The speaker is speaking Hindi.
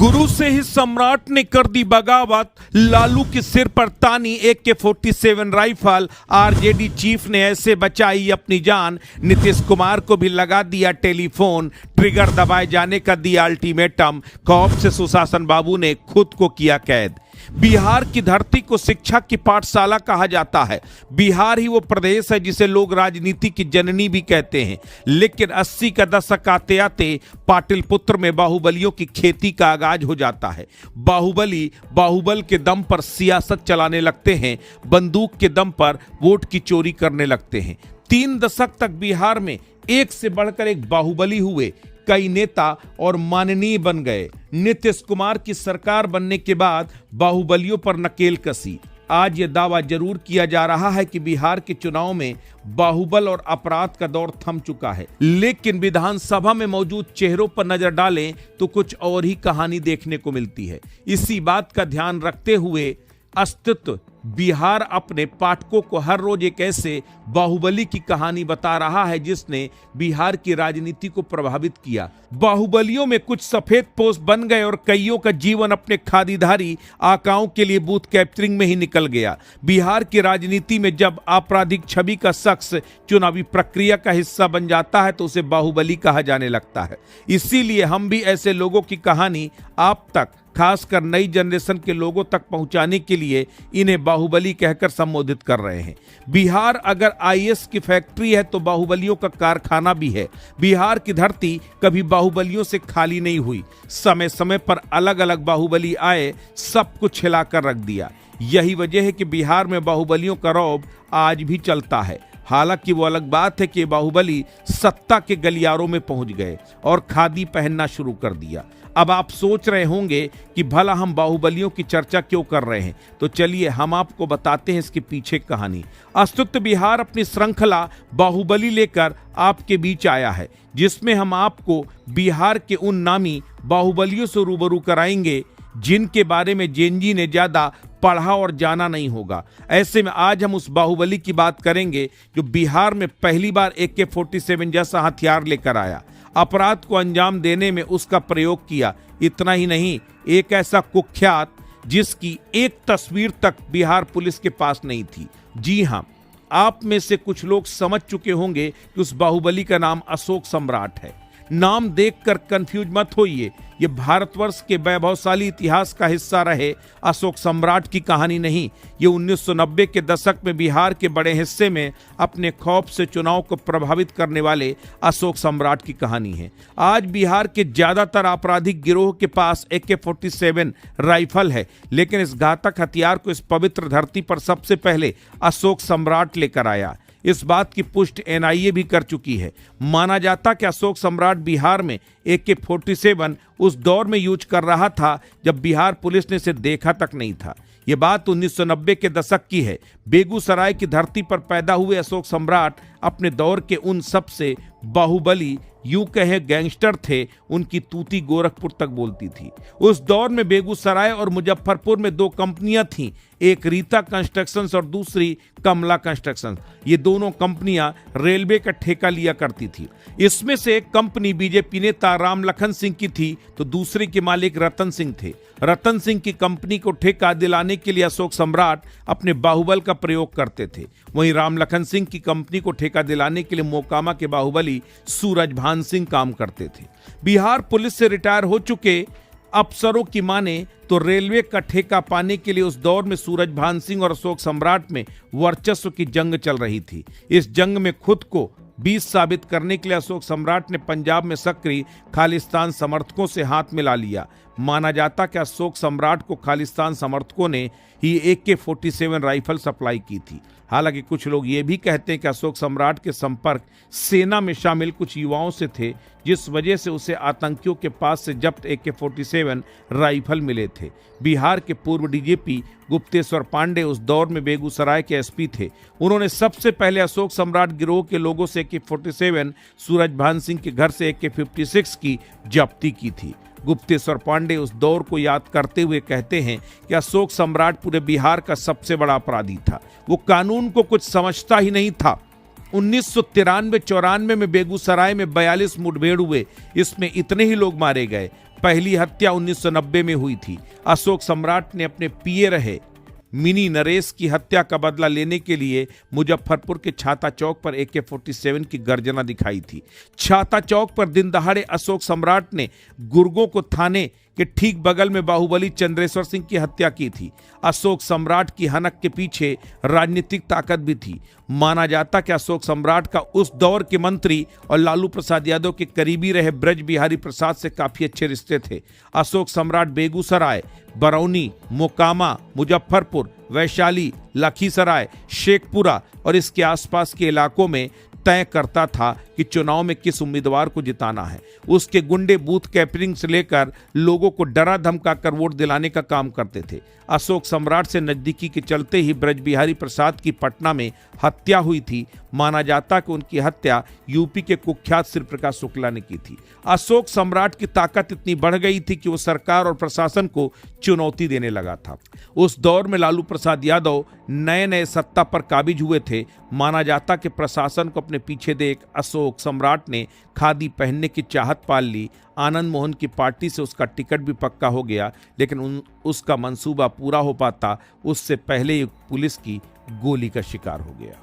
गुरु से ही सम्राट ने कर दी बगावत, लालू के सिर पर तानी AK-47 राइफल, आरजेडी चीफ ने ऐसे बचाई अपनी जान, नीतीश कुमार को भी लगा दिया टेलीफोन, ट्रिगर दबाए जाने का दिया अल्टीमेटम, खौफ से सुशासन बाबू ने खुद को किया कैद। बिहार की धरती को शिक्षा की पाठशाला कहा जाता है। बिहार ही वो प्रदेश है जिसे लोग राजनीति की जननी भी कहते हैं, लेकिन 80 का दशक आते आते पाटिल पुत्र में बाहुबलियों की खेती का आगाज हो जाता है। बाहुबल के दम पर सियासत चलाने लगते हैं, बंदूक के दम पर वोट की चोरी करने लगते हैं। 3 दशक तक बिहार में एक से बढ़कर एक बाहुबली हुए, कई नेता और माननीय बन गए। नीतीश कुमार की सरकार बनने के बाद बाहुबलियों पर नकेल कसी। आज यह दावा जरूर किया जा रहा है कि बिहार के चुनाव में बाहुबल और अपराध का दौर थम चुका है, लेकिन विधानसभा में मौजूद चेहरों पर नजर डालें तो कुछ और ही कहानी देखने को मिलती है। इसी बात का ध्यान रखते हुए अस्तित्व बिहार अपने पाठकों को हर रोज एक ऐसे बाहुबली की कहानी बता रहा है जिसने बिहार की राजनीति को प्रभावित किया। बाहुबलियों में कुछ सफेद पोष बन गए और कईयों का जीवन अपने खादीधारी आकाओं के लिए बूथ कैप्चरिंग में ही निकल गया। बिहार की राजनीति में जब आपराधिक छवि का शख्स चुनावी प्रक्रिया का हिस्सा बन जाता है तो उसे बाहुबली कहा जाने लगता है। इसीलिए हम भी ऐसे लोगों की कहानी आप तक, खासकर नई जनरेशन के लोगों तक पहुंचाने के लिए इन्हें बाहुबली कहकर संबोधित कर रहे हैं। बिहार अगर IAS की फैक्ट्री है तो बाहुबलियों का कारखाना भी है। बिहार की धरती कभी बाहुबलियों से खाली नहीं हुई। समय समय पर अलग अलग बाहुबली आए, सब कुछ हिलाकर रख दिया। यही वजह है कि बिहार में बाहुबलियों का रौब आज भी चलता है। हालांकि वो अलग बात है कि बाहुबली सत्ता के गलियारों में पहुंच गए और खादी पहनना शुरू कर दिया। अब आप सोच रहे होंगे कि भला हम बाहुबलियों की चर्चा क्यों कर रहे हैं, तो चलिए हम आपको बताते हैं इसके पीछे कहानी। अस्तित्व बिहार अपनी श्रृंखला बाहुबली लेकर आपके बीच आया है, जिसमें हम आपको बिहार के उन नामी बाहुबलियों से रूबरू कराएंगे जिनके बारे में जेनजी ने ज्यादा पढ़ा और जाना नहीं होगा। ऐसे में आज हम उस बाहुबली की बात करेंगे जो बिहार में पहली बार AK-47 जैसा हथियार लेकर आया, अपराध को अंजाम देने में उसका प्रयोग किया। इतना ही नहीं, एक ऐसा कुख्यात जिसकी एक तस्वीर तक बिहार पुलिस के पास नहीं थी। जी हां, आप में से कुछ लोग समझ चुके होंगे कि उस बाहुबली का नाम अशोक सम्राट है। नाम देखकर कंफ्यूज मत होइए, ये भारतवर्ष के वैभवशाली इतिहास का हिस्सा रहे अशोक सम्राट की कहानी नहीं। ये 1990 के दशक में बिहार के बड़े हिस्से में अपने खौफ से चुनाव को प्रभावित करने वाले अशोक सम्राट की कहानी है। आज बिहार के ज्यादातर आपराधिक गिरोह के पास AK-47 राइफल है, लेकिन इस घातक हथियार को इस पवित्र धरती पर सबसे पहले अशोक सम्राट लेकर आया। इस बात की पुष्टि NIA भी कर चुकी है। माना जाता कि अशोक सम्राट बिहार में AK-47 उस दौर में यूज कर रहा था जब बिहार पुलिस ने इसे देखा तक नहीं था। यह बात 1990 के दशक की है। बेगूसराय की धरती पर पैदा हुए अशोक सम्राट अपने दौर के उन सबसे बाहुबली, यूं कहे गैंगस्टर थे। उनकी तूती गोरखपुर तक बोलती थी। उस दौर में बेगूसराय और मुजफ्फरपुर में 2 कंपनियां थीं, एक रीता कंस्ट्रक्शंस और दूसरी कमला कंस्ट्रक्शंस। ये दोनों कंपनियां रेलवे का ठेका लिया करती थी। इसमें से एक कंपनी बीजेपी नेता राम लखन सिंह की थी तो दूसरे के मालिक रतन सिंह थे। रतन सिंह की कंपनी को ठेका दिलाने के लिए अशोक सम्राट अपने बाहुबल का प्रयोग करते थे। वहीं राम लखन सिंह की कंपनी को ठेका दिलाने के लिए मोकामा के बाहुबली सूरजभान सिंह काम करते थे। बिहार पुलिस से रिटायर हो चुके अफसरों की माने तो रेलवे का ठेका पाने के लिए उस दौर में सूरजभान सिंह और अशोक सम्राट में वर्चस्व की जंग चल रही थी। इस जंग में खुद को 20 साबित करने के लिए अशोक सम्राट ने पंजाब में सक्रिय खालिस्तान समर्थकों से हाथ मिला लिया। माना जाता कि अशोक सम्राट को खालिस्तान समर्थकों ने ही AK-47 राइफल सप्लाई की थी। हालांकि कुछ लोग ये भी कहते हैं कि अशोक सम्राट के संपर्क सेना में शामिल कुछ युवाओं से थे, जिस वजह से उसे आतंकियों के पास से जब्त AK-47 राइफल मिले थे। बिहार के पूर्व DGP गुप्तेश्वर पांडे उस दौर में बेगूसराय के SP थे। उन्होंने सबसे पहले अशोक सम्राट गिरोह के लोगों से AK-47 सूरजभान सिंह के घर से AK-56 की जब्ती की थी। गुप्तेश्वर पांडे उस दौर को याद करते हुए कहते हैं कि अशोक सम्राट पूरे बिहार का सबसे बड़ा अपराधी था। वो कानून को कुछ समझता ही नहीं था। 1993-94 में बेगूसराय में 42 मुठभेड़ हुए, इसमें इतने ही लोग मारे गए। पहली हत्या 1990 में हुई थी। अशोक सम्राट ने अपने पिए रहे मिनी नरेश की हत्या का बदला लेने के लिए मुजफ्फरपुर के छाता चौक पर AK-47 की गर्जना दिखाई थी। छाता चौक पर दिन दहाड़े अशोक सम्राट ने गुर्गों को थाने के ठीक बगल में बाहुबली चंद्रेश्वर सिंह की हत्या की थी। अशोक सम्राट की हनक के पीछे राजनीतिक ताकत भी थी। माना जाता कि अशोक सम्राट का उस दौर के मंत्री और लालू प्रसाद यादव के करीबी रहे ब्रज बिहारी प्रसाद से काफी अच्छे रिश्ते थे। अशोक सम्राट बेगूसराय, बरौनी, मोकामा, मुजफ्फरपुर, वैशाली, लखीसराय, शेखपुरा और इसके आसपास के इलाकों में तय करता था कि चुनाव में किस उम्मीदवार को जिताना है। उसके गुंडे बूथ कैपरिंग से लेकर लोगों को डरा धमकाकर वोट दिलाने का काम करते थे। अशोक सम्राट से नजदीकी के चलते ही ब्रज बिहारी प्रसाद की पटना में हत्या हुई थी। माना जाता कि उनकी हत्या यूपी के कुख्यात श्री प्रकाश शुक्ला ने की थी। अशोक सम्राट की ताकत इतनी बढ़ गई थी कि वो सरकार और प्रशासन को चुनौती देने लगा था। उस दौर में लालू प्रसाद यादव नए नए सत्ता पर काबिज हुए थे। माना जाता कि प्रशासन को अपने पीछे देख अशोक सम्राट ने खादी पहनने की चाहत पाल ली। आनंद मोहन की पार्टी से उसका टिकट भी पक्का हो गया, लेकिन उसका मंसूबा पूरा हो पाता उससे पहले ही पुलिस की गोली का शिकार हो गया।